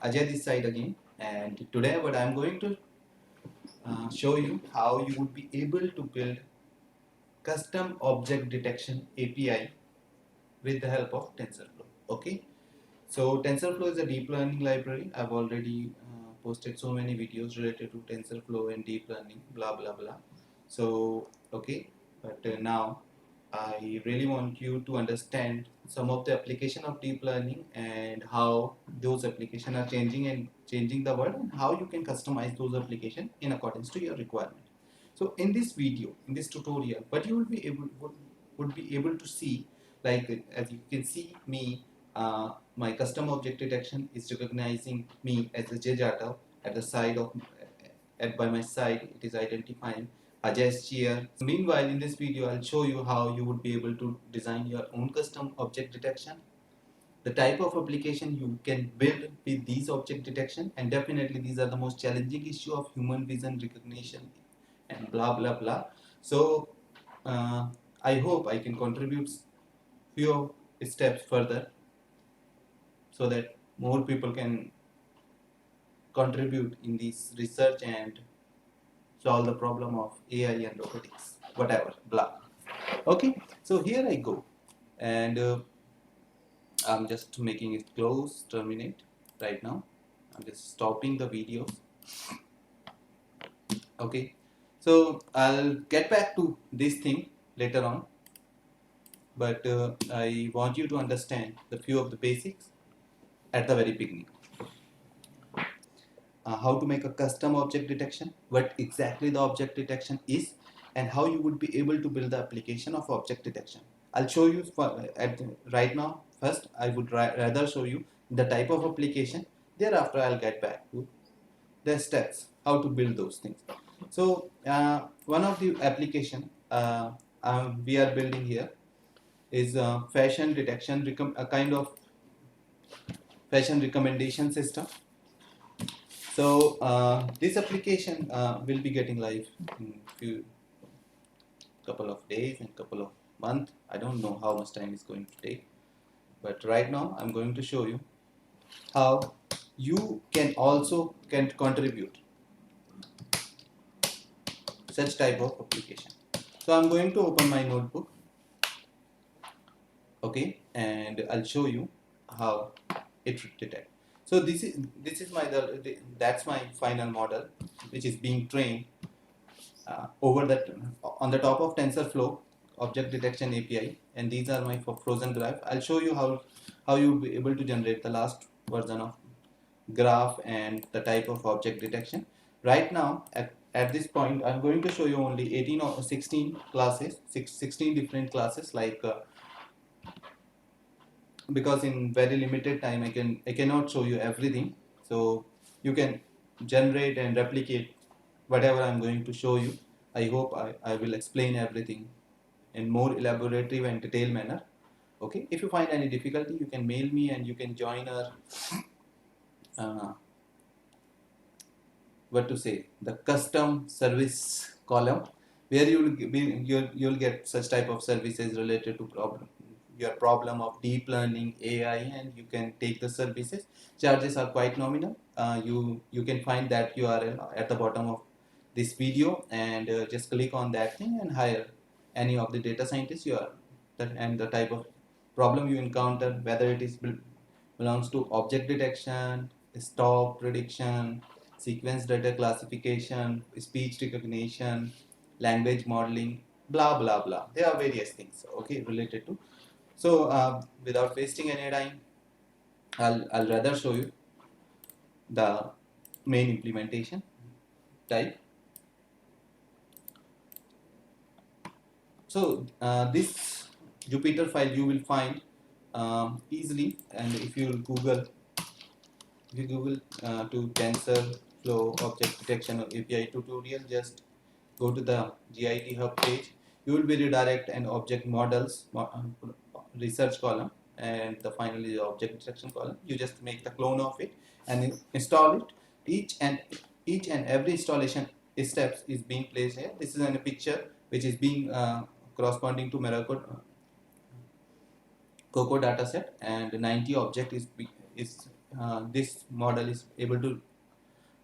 Ajay this side again, and today what I'm going to show you how you would be able to build custom object detection API with the help of TensorFlow. Okay, so TensorFlow is a deep learning library. I've already posted so many videos related to TensorFlow and deep learning, blah blah blah. So okay, but now I really want you to understand some of the application of deep learning and how those applications are changing and changing the world, and how you can customize those applications in accordance to your requirement. So in this video, in this tutorial, what you will be able would be able to see, like as you can see me, my custom object detection is recognizing me as a Jadhav at the side of at by my side. It is identifying Ajay's chair. Meanwhile, in this video, I'll show you how you would be able to design your own custom object detection, the type of application you can build with these object detection, and definitely these are the most challenging issue of human vision recognition and blah blah blah. So uh, I hope I can contribute few steps further so that more people can contribute in this research and solve the problem of AI and robotics, whatever, blah. Okay, so here I go, and I'm just making it close, terminate right now. I'm just stopping the video. Okay, so I'll get back to this thing later on, but I want you to understand the few of the basics at the very beginning. How to make a custom object detection, what exactly the object detection is, and how you would be able to build the application of object detection. I'll show you right now. First, I would rather show you the type of application. Thereafter, I'll get back to the steps, how to build those things. So, one of the application we are building here is fashion detection, a kind of fashion recommendation system. So this application will be getting live in few couple of days and couple of months. I don't know how much time it's going to take, but right now I'm going to show you how you can also can contribute such type of application. So I'm going to open my notebook, okay, and I'll show you how it would detect. So this is that's my final model, which is being trained over that on the top of TensorFlow object detection API, and these are my frozen graph. I'll show you how you'll be able to generate the last version of graph and the type of object detection. Right now, at this point, I'm going to show you only 18 or 16 classes, 16 different classes, like because in very limited time I cannot show you everything. So you can generate and replicate whatever I'm going to show you. I hope I will explain everything in more elaborative and detailed manner. Okay, if you find any difficulty, you can mail me and you can join our uh, what to say, the custom service column, where you'll get such type of services related to your problem of deep learning AI, and you can take the services. Charges are quite nominal. You can find that URL at the bottom of this video, and just click on that thing and hire any of the data scientists you are and the type of problem you encounter, whether it is belongs to object detection, stock prediction, sequence data classification, speech recognition, language modeling, blah blah blah. There are various things, okay, related to. So without wasting any time, I'll rather show you the main implementation type. So this Jupyter file you will find easily, and if you Google to TensorFlow object detection or API tutorial, just go to the GIT hub page. You will be redirect an object models research column, and the finally the object detection column. You just make the clone of it and install it. Each and every installation steps is being placed here. This is in a picture which is being corresponding to Cocoa dataset, and 90 object is this model is able to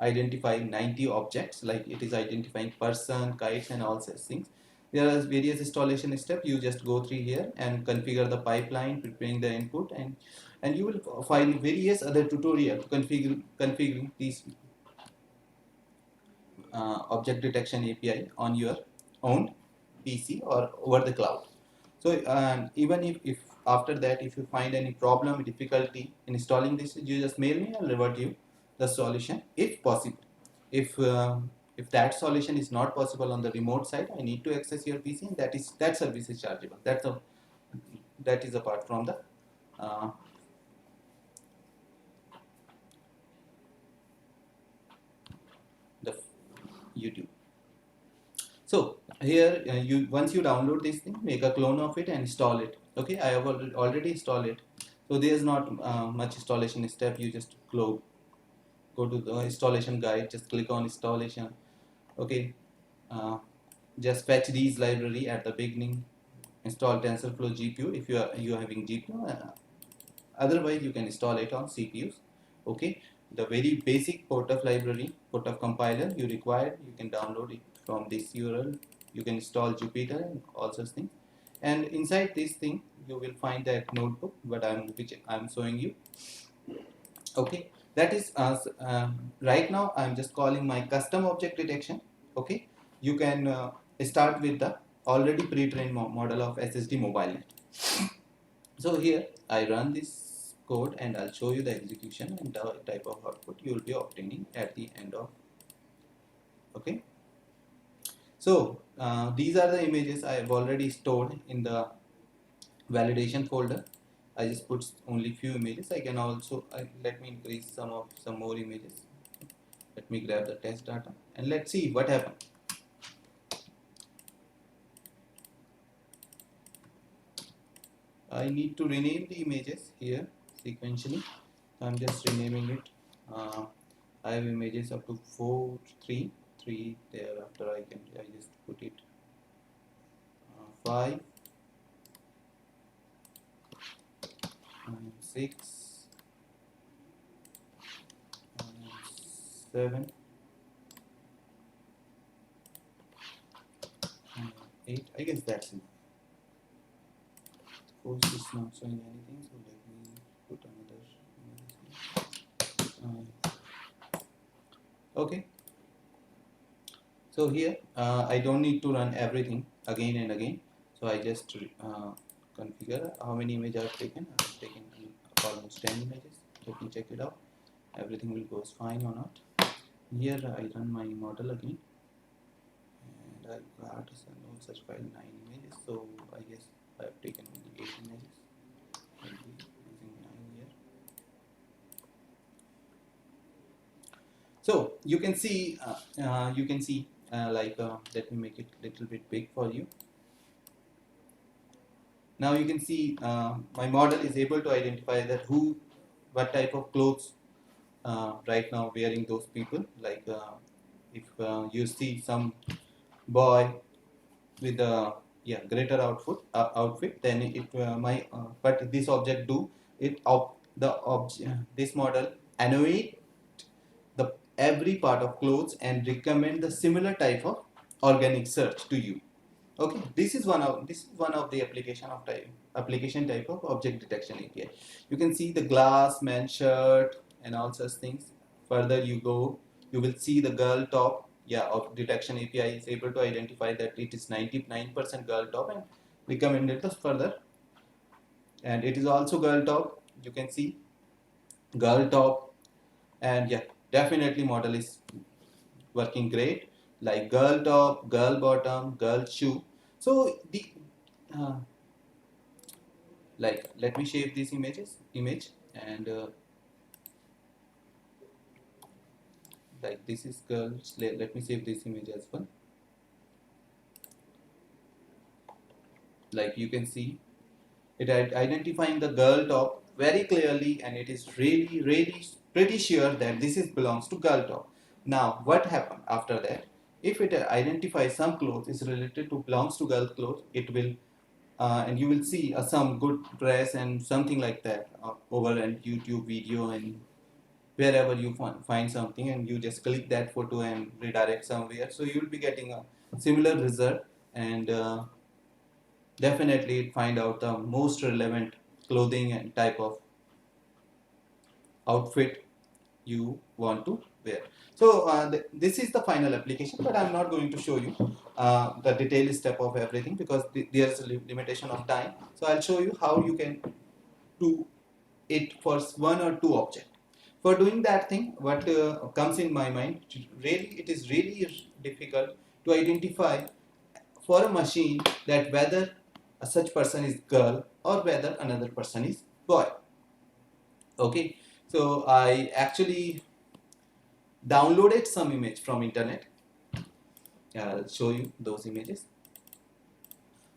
identify 90 objects, like it is identifying person, kites and all such things. There are various installation steps. You just go through here and configure the pipeline, preparing the input, and you will find various other tutorial to configuring these object detection API on your own PC or over the cloud. So even if after that, if you find any problem, difficulty in installing this, you just mail me. I'll revert you the solution if possible. If that solution is not possible on the remote side, I need to access your PC, and that service is chargeable. That is apart from uh, the YouTube. So here you once you download this thing, make a clone of it and install it. Okay, I have already installed it. So there's not much installation step. You just go to the installation guide, just click on installation. Okay, uh, just fetch these library at the beginning. Install TensorFlow GPU if you are having GPU. Otherwise, you can install it on CPUs. Okay, the very basic POTF library, POTF compiler you require, you can download it from this URL. You can install Jupyter and all such things. And inside this thing, you will find that notebook, which I'm showing you. Okay, that is right now I'm just calling my custom object detection. Okay, you can start with the already pre-trained model of SSD MobileNet. So here I run this code and I'll show you the execution and the type of output you will be obtaining at the end of. Okay, so these are the images I have already stored in the validation folder. I just put only few images. I can also let me increase some more images. Let me grab the test data and let's see what happened. I need to rename the images here sequentially. I'm just renaming it. I have images up to 4, 3. Thereafter I just put it 5, 6, 7, 8. I guess that's it. Of course, it's not showing anything, so let me put another. Okay. So here I don't need to run everything again and again. So I just configure how many images I've taken. I've taken almost 10 images. Let me check it out. Everything will goes fine or not. Here I run my model again, and I got no such file 9 images. So I guess I've taken only 8 images. I'll be using 9 here. So you can see let me make it a little bit big for you. Now you can see my model is able to identify that what type of clothes right now wearing those people. Like if you see some boy with a greater outfit, then but this object do it of the object. This model annotate the every part of clothes and recommend the similar type of organic search to you. Okay, this is one of the application type of object detection API. You can see the glass, man shirt, and all such things. Further you go, you will see the girl top. Yeah, of detection API is able to identify that it is 99% girl top and recommend it further. And it is also girl top. You can see girl top, and yeah, definitely model is working great. Like girl top, girl bottom, girl shoe. So the uh, like let me shape these image and like this is girls. Let me save this image as well. Like you can see it identifying the girl top very clearly, and it is really pretty sure that this is belongs to girl top. Now what happened after that? If it identifies some clothes is related to belongs to girl clothes, it will and you will see some good dress and something like that over a YouTube video and wherever you find something and you just click that photo and redirect somewhere, so you will be getting a similar result. And definitely find out the most relevant clothing and type of outfit you want to wear. So this is the final application, but I'm not going to show you the detailed step of everything because there's a limitation of time. So I'll show you how you can do it for one or two objects. For doing that thing, what comes in my mind, really, it is really difficult to identify for a machine that whether such person is girl or whether another person is boy. Okay, so I actually downloaded some image from internet. I'll show you those images.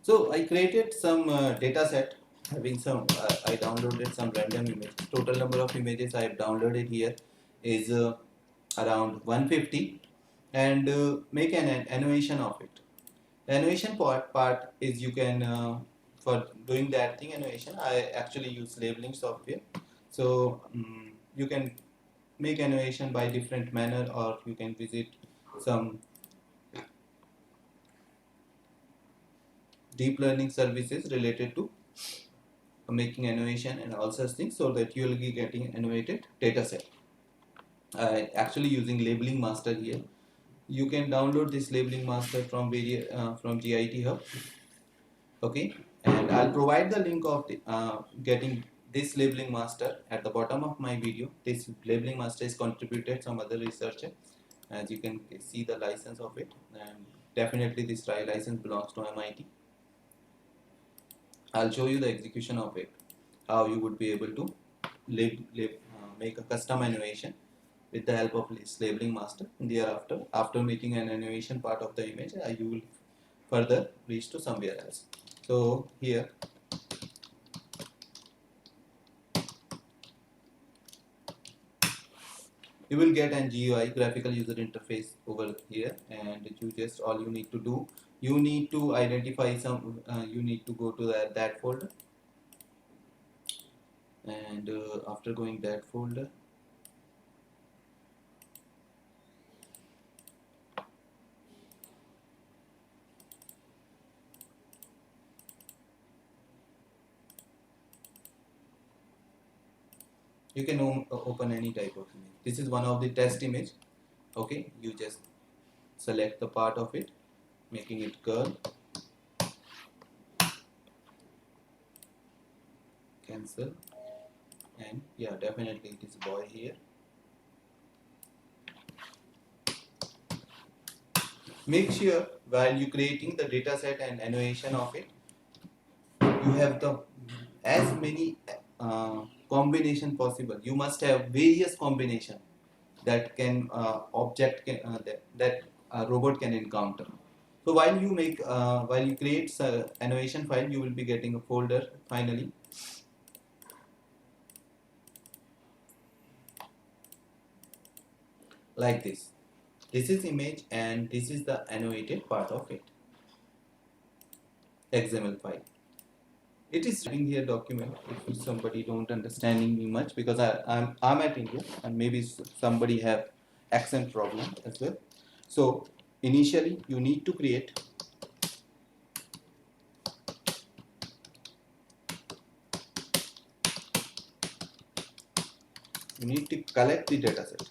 So I created some data set having some, I downloaded some random images. Total number of images I have downloaded here is around 150, and make an animation of it. The animation part is you can, for doing that thing animation, I actually use labeling software. So you can make animation by different manner, or you can visit some deep learning services related to making animation and all such things, so that you will be getting animated data set. Actually using labeling master here. You can download this labeling master from from GIT Hub. Okay, and I'll provide the link of getting this labeling master at the bottom of my video. This labeling master is contributed some other researcher. As you can see the license of it, and definitely this license belongs to MIT. I'll show you the execution of it, how you would be able to make a custom animation with the help of this labeling master. And thereafter, after making an animation part of the image, you will further reach to somewhere else. So here, you will get an GUI, graphical user interface, over here, and you just, all you need to do, you need to identify some, you need to go to that folder, and after going that folder, you can open any type of image. This is one of the test image. Okay, you just select the part of it, making it girl, cancel, and yeah, definitely it is boy here. Make sure while you creating the data set and animation of it, you have the as many combination possible. You must have various combination that can object can, that robot can encounter. So while you make while you create animation file, you will be getting a folder finally. Like this. This is image and this is the annotated part of it. XML file. It is writing here document if somebody don't understanding me much, because I'm at India and maybe somebody have accent problem as well. So initially you need to create you need to collect the data set.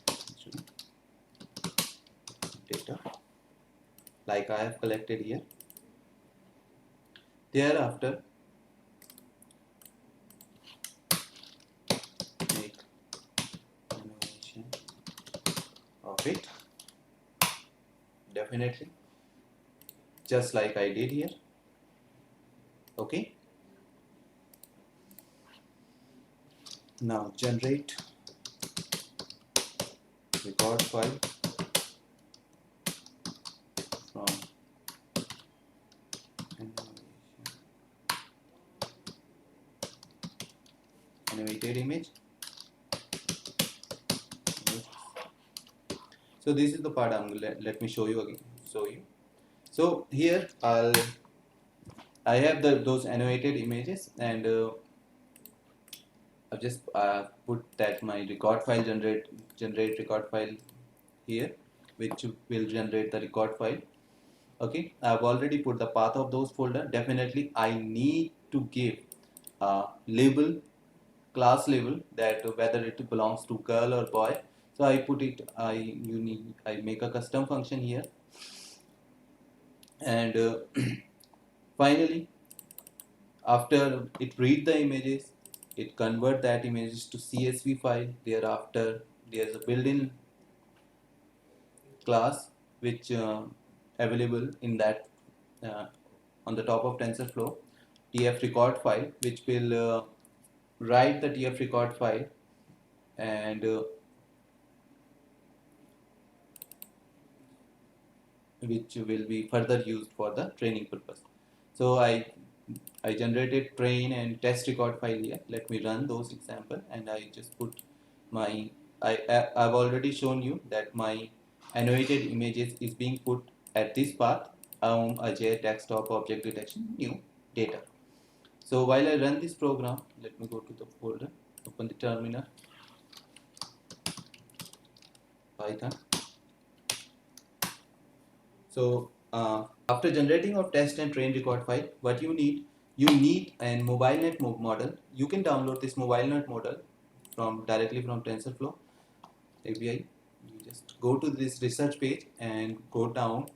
Data like I have collected here. Thereafter make animation of it, definitely just like I did here. Okay, now generate record file from animated image. So this is the part let me show you again. So here I have those animated images, and I've just put that my record file generate record file here, which will generate the record file. Okay, I've already put the path of those folder. Definitely I need to give a label, class label, that whether it belongs to girl or boy. So I put it, I make a custom function here, and finally after it read the images, it convert that images to CSV file. Thereafter there's a built-in class which available in that uh, on the top of TensorFlow, TF record file, which will write the TF record file, and which will be further used for the training purpose. So I generated train and test record file here. Let me run those example, and I just put my I've already shown you that my annotated images is being put at this path, Ajay desktop object detection new data. So while I run this program, let me go to the folder, open the terminal, Python. So after generating of test and train record file, what you need a MobileNet model. You can download this MobileNet model directly from TensorFlow API. You just go to this research page and go down,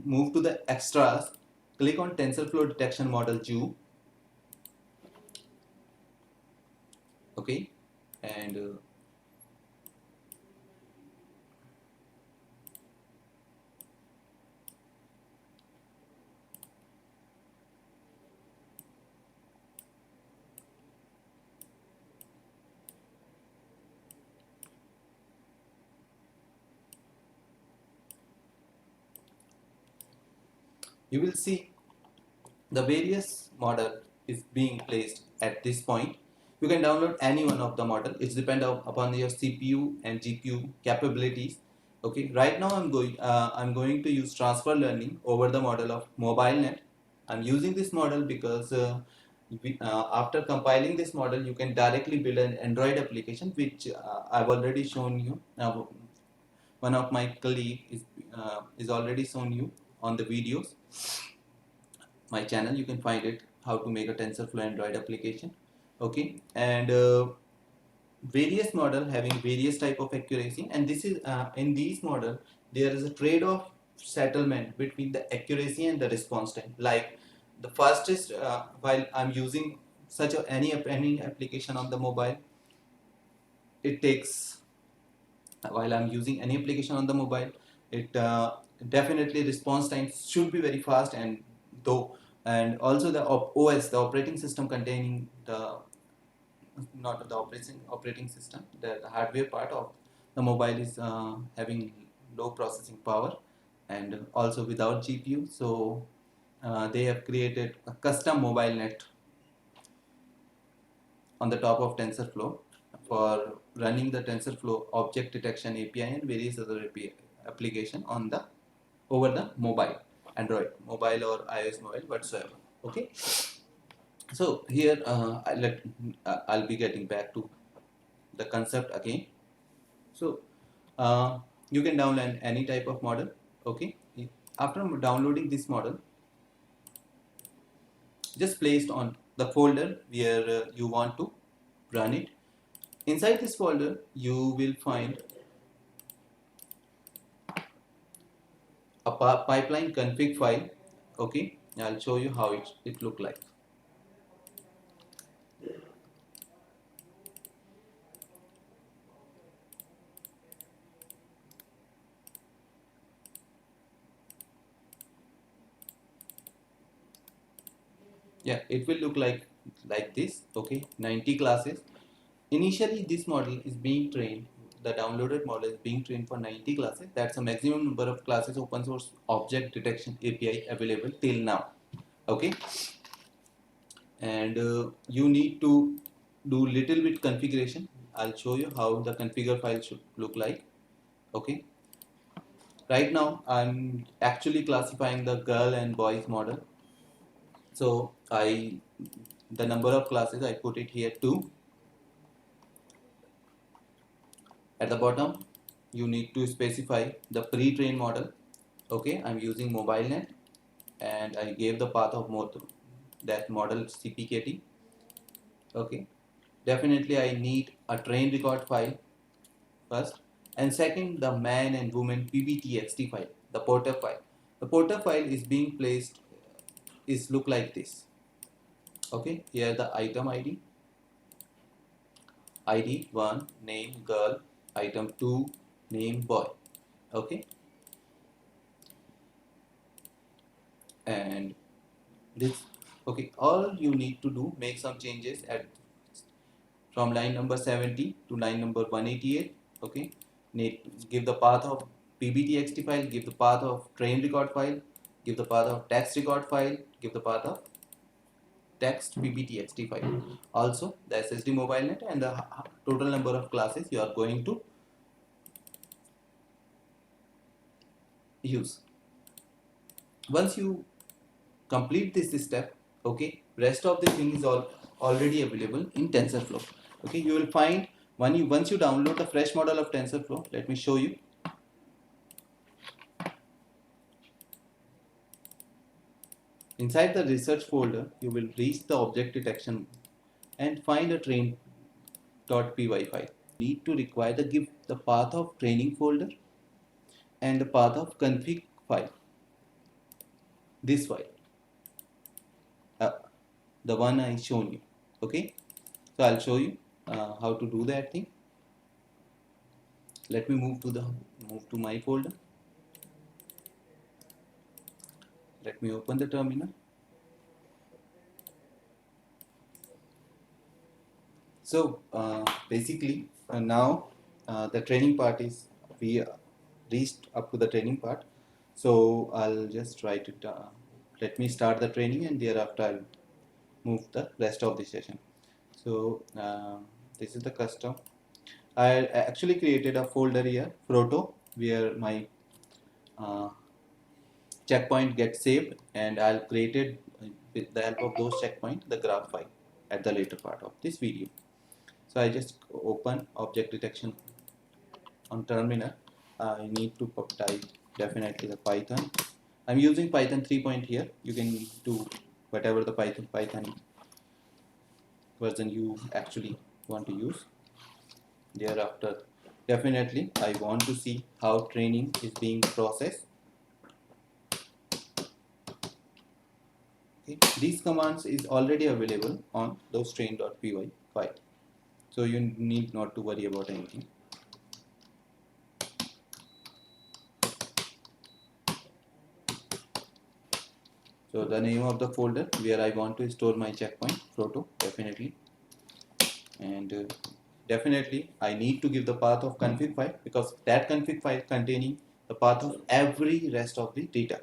move to the extras, click on TensorFlow detection model Jew. Okay, and you will see the various model is being placed at this point. You can download any one of the model. It's depend upon your CPU and GPU capabilities. Okay, right now I'm going to use transfer learning over the model of MobileNet. I'm using this model because after compiling this model, you can directly build an Android application, which I've already shown you. One of my colleague is already shown you on the videos. My channel, you can find it, how to make a TensorFlow Android application. Okay, and various model having various type of accuracy, and this is in these model there is a trade-off settlement between the accuracy and the response time. Like the fastest, while I'm using any application on the mobile, it takes, while I'm using any application on the mobile, it definitely response time should be very fast, and also the OS, the operating system containing the, not the operating system, the hardware part of the mobile is having low processing power, and also without GPU. So they have created a custom mobile net on the top of TensorFlow for running the TensorFlow object detection API and various other API application on the over the mobile, Android mobile or iOS mobile whatsoever. Okay, so here I'll be getting back to the concept again. So you can download any type of model. Okay, after downloading this model, just placed on the folder where you want to run it. Inside this folder you will find a pipeline config file. Okay, I'll show you how it look like. Yeah, it will look like this. Okay, 90 classes. Initially this model is being trained, the downloaded model is being trained for 90 classes. That's the maximum number of classes open source object detection API available till now. Okay, and you need to do little bit configuration. I'll show you how the configure file should look like. Okay, right now I'm actually classifying the girl and boys model. So I the number of classes I put it here 2. At the bottom you need to specify the pre-trained model. Okay, I'm using MobileNet and I gave the path of that model CPKT. Okay, definitely I need a train record file first, and second the man and woman PBTXT file, the porter file. The porter file is being placed is look like this. Okay, here the item ID 1 name girl, item 2 name boy. Okay, and this, okay, all you need to do, make some changes at from line number 70 to line number 188. Okay, give the path of pbtxt file, give the path of train record file, give the path of text record file, give the path of text pbtxt file, also the ssd mobile net, and the total number of classes you are going to use. Once you complete this step, okay, rest of the thing is already available in TensorFlow. Okay, you will find once you download the fresh model of TensorFlow, let me show you. Inside the research folder, you will reach the object detection and find a train.py file. You need to require to give the path of training folder and the path of config file. This file, the one I shown you. Okay, so I'll show you how to do that thing. Let me move to my folder. Let me open the terminal. So basically now the training part is, we reached up to the training part. So I'll just try to let me start the training, and thereafter I'll move the rest of the session. So this is the custom. I actually created a folder here, Proto, where my checkpoint gets saved, and I'll create it with the help of those checkpoints, the graph file, at the later part of this video. So I just open object detection on terminal. I need to type definitely the Python. I'm using Python 3 point here. You can do whatever the Python version you actually want to use. Thereafter, definitely I want to see how training is being processed. Okay. These commands is already available on those train.py file, so you need not to worry about anything. So the name of the folder where I want to store my checkpoint, Proto, definitely. And definitely I need to give the path of config file, because that config file containing the path of every rest of the data.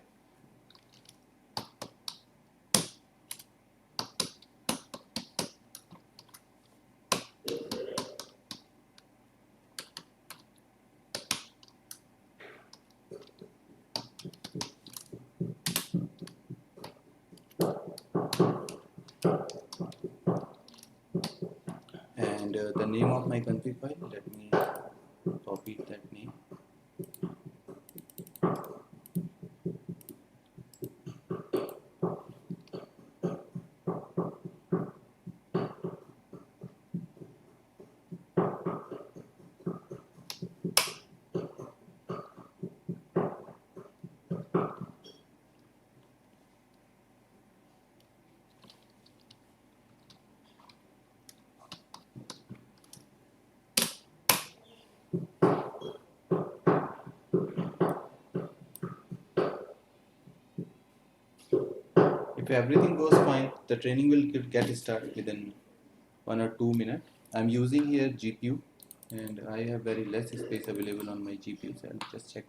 And the name of my config file, let me copy that name. If everything goes fine, the training will get started within 1 or 2 minutes. I'm using here GPU, and I have very less space available on my GPU, so I'll just check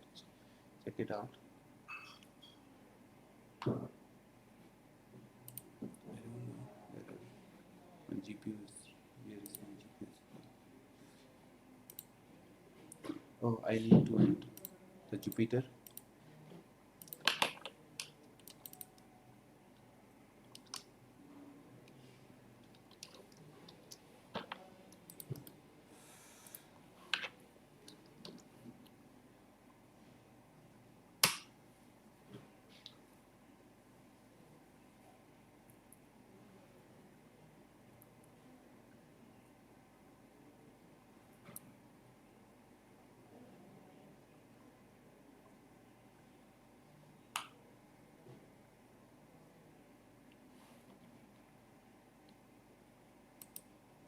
it out. I don't know whether my GPU is, where is my GPU? Oh, I need to enter the Jupyter.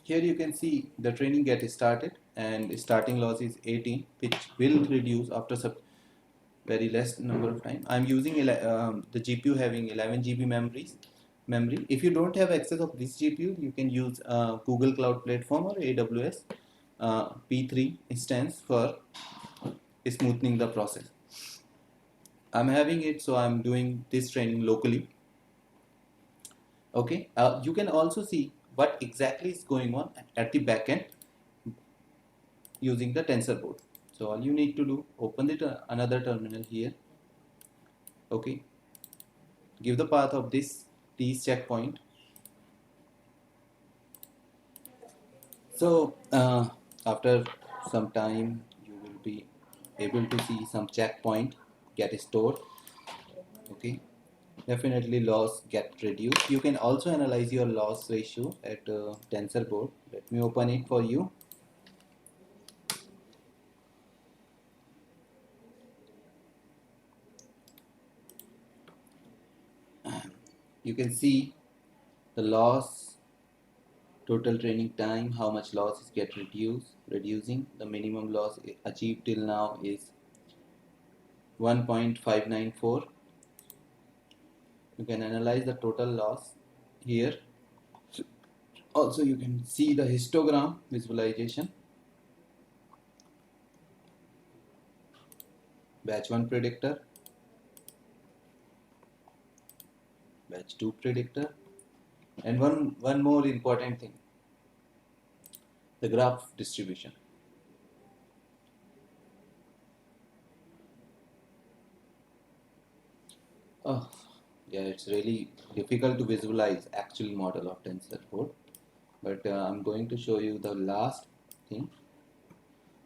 Here you can see the training get started and starting loss is 18, which will reduce after very less number of time. I'm using the GPU having 11 GB memory. If you don't have access of this GPU, you can use Google Cloud Platform or AWS P3 instance for smoothing the process. I'm having it, so I'm doing this training locally. Okay, you can also see what exactly is going on at the backend using the TensorBoard. So all you need to do, open another terminal here. Okay, give the path of this checkpoint. So after some time, you will be able to see some checkpoint get stored. Okay, definitely loss get reduced. You can also analyze your loss ratio at TensorBoard. Let me open it for you. You can see the loss, total training time, how much losses get reducing. The minimum loss achieved till now is 1.594. You can analyze the total loss here. Also you can see the histogram visualization. Batch 1 predictor, batch 2 predictor, and one more important thing, the graph distribution. Oh, yeah, it's really difficult to visualize actual model of TensorBoard, but I'm going to show you the last thing.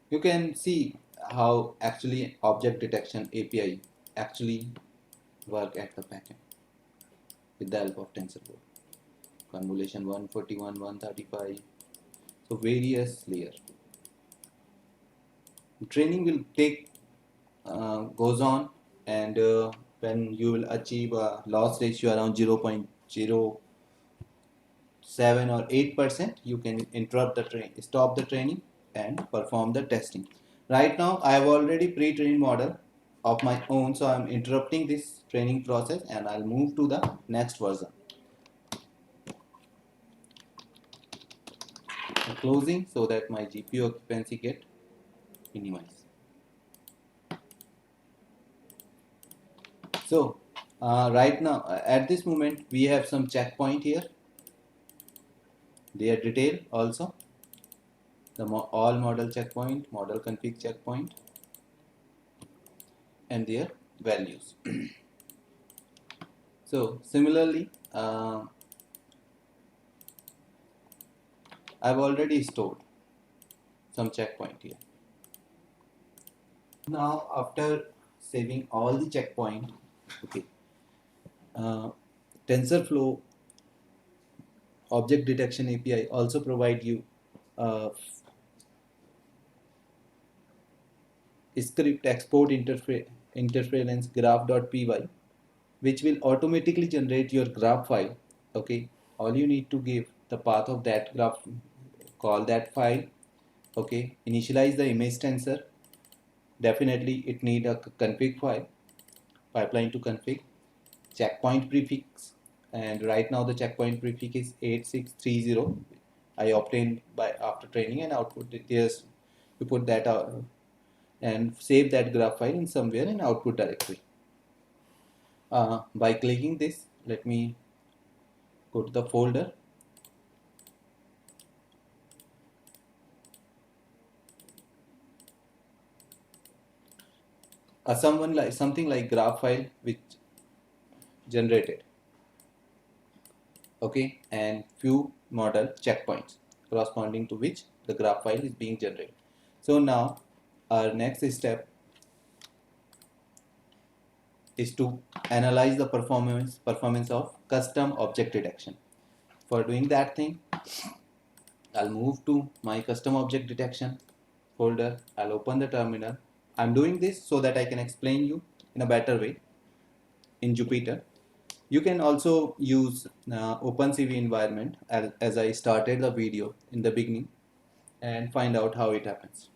You can see how actually object detection API actually work at the backend with the help of TensorBoard. Convolution 141, 135, so various layer. Training will take goes on, and when you will achieve a loss ratio around 0.07 or 8%, you can interrupt the stop the training and perform the testing. Right now I have already pre-trained model of my own, so I'm interrupting this training process and I'll move to the next version. Closing so that my GPU occupancy get minimized. So right now at this moment we have some checkpoint here, their detail also, the all model checkpoint, model config checkpoint, and their values. So similarly, I've already stored some checkpoint here. Now after saving all the checkpoint, okay, TensorFlow object detection API also provide you script export interference graph.py, which will automatically generate your graph file. Okay, all you need to give the path of that graph, call that file. Okay, initialize the image tensor. Definitely it need a config file, pipeline to config, checkpoint prefix, and right now the checkpoint prefix is 8630. I obtained by after training, and output it is you put that out and save that graph file in somewhere in output directory. By clicking this, let me go to the folder. Something like graph file which generated. Okay, and few model checkpoints corresponding to which the graph file is being generated. So now our next step is to analyze the performance of custom object detection. For doing that thing, I'll move to my custom object detection folder. I'll open the terminal. I'm doing this so that I can explain you in a better way in Jupyter. You can also use OpenCV environment as I started the video in the beginning and find out how it happens.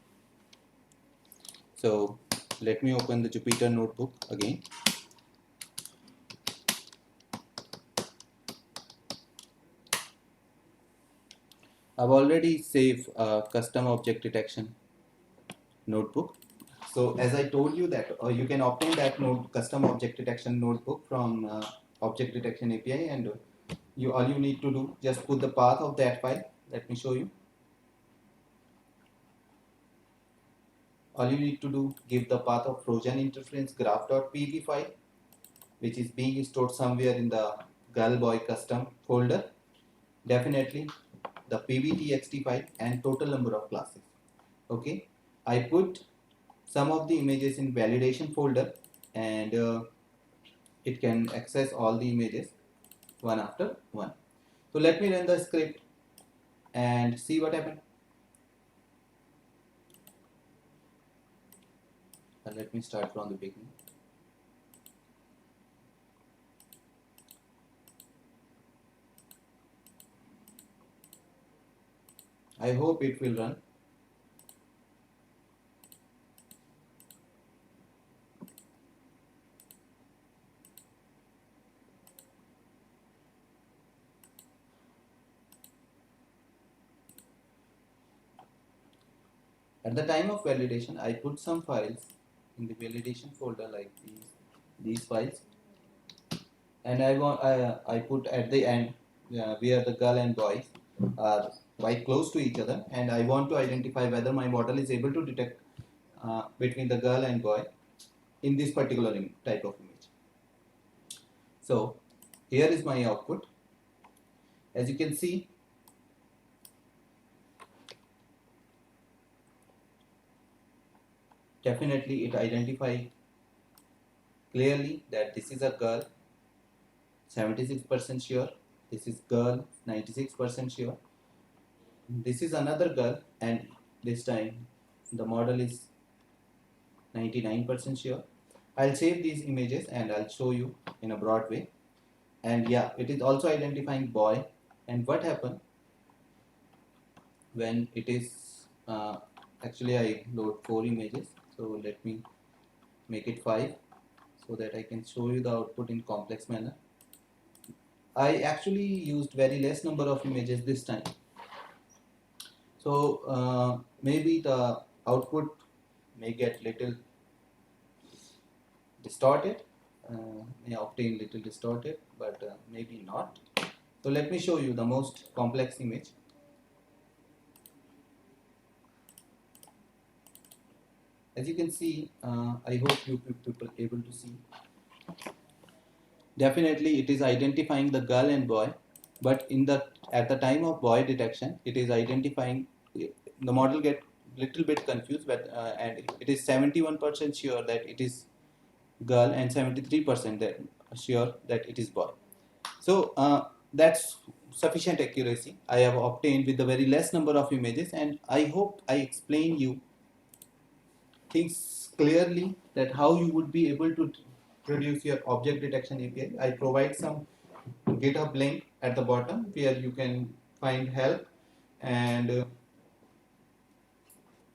So let me open the Jupyter notebook again. I've already saved a custom object detection notebook. So as I told you that you can obtain that custom object detection notebook from object detection API, and all you need to do, just put the path of that file. Let me show you. All you need to do, give the path of Trojan interference graph.pv file, which is being stored somewhere in the girl boy custom folder. Definitely the pvtxt file and total number of classes. Okay, I put some of the images in validation folder, and it can access all the images one after one. So let me run the script and see what happened. Let me start from the beginning. I hope it will run. At the time of validation, I put some files in the validation folder like these files, and I put at the end where the girl and boys are quite close to each other, and I want to identify whether my model is able to detect between the girl and boy in this particular type of image. So here is my output. As you can see, definitely it identifies clearly that this is a girl, 76% sure. This is girl, 96% sure. This is another girl, and this time the model is 99% sure. I'll save these images and I'll show you in a broad way. And yeah, it is also identifying boy. And what happened when it is actually I load 4 images, so let me make it 5 so that I can show you the output in complex manner. I actually used very less number of images this time, so maybe the output may get little distorted, may obtain little distorted, but maybe not. So let me show you the most complex image. As you can see, I hope you people able to see. Definitely, it is identifying the girl and boy, but at the time of boy detection, it is identifying the model get little bit confused, but and it is 71% sure that it is girl and 73% that sure that it is boy. So that's sufficient accuracy I have obtained with the very less number of images, and I hope I explain you things clearly that how you would be able to produce your object detection API. I provide some GitHub link at the bottom where you can find help, and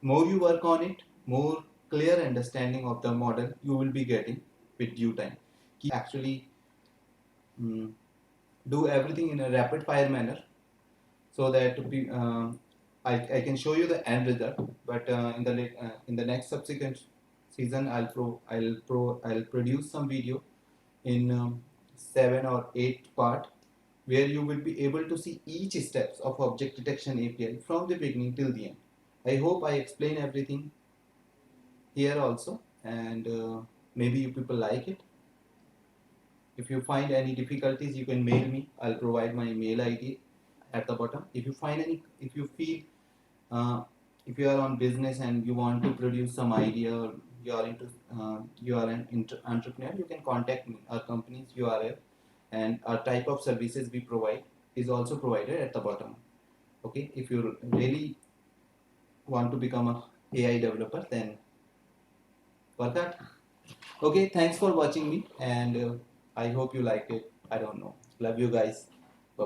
more you work on it, more clear understanding of the model you will be getting with due time. Actually do everything in a rapid fire manner so that I can show you the end result. But in the next subsequent season, I'll produce some video in 7 or 8 part where you will be able to see each steps of object detection API from the beginning till the end. I hope I explain everything here also, and maybe you people like it. If you find any difficulties, you can mail me. I'll provide my mail ID at the bottom. If you feel, uh, if you are on business and you want to produce some idea, or you are an entrepreneur, you can contact me. Our company's URL and our type of services we provide is also provided at the bottom. Okay, if you really want to become a AI developer, then work hard. Okay, thanks for watching me, and I hope you liked it. I don't know. Love you guys.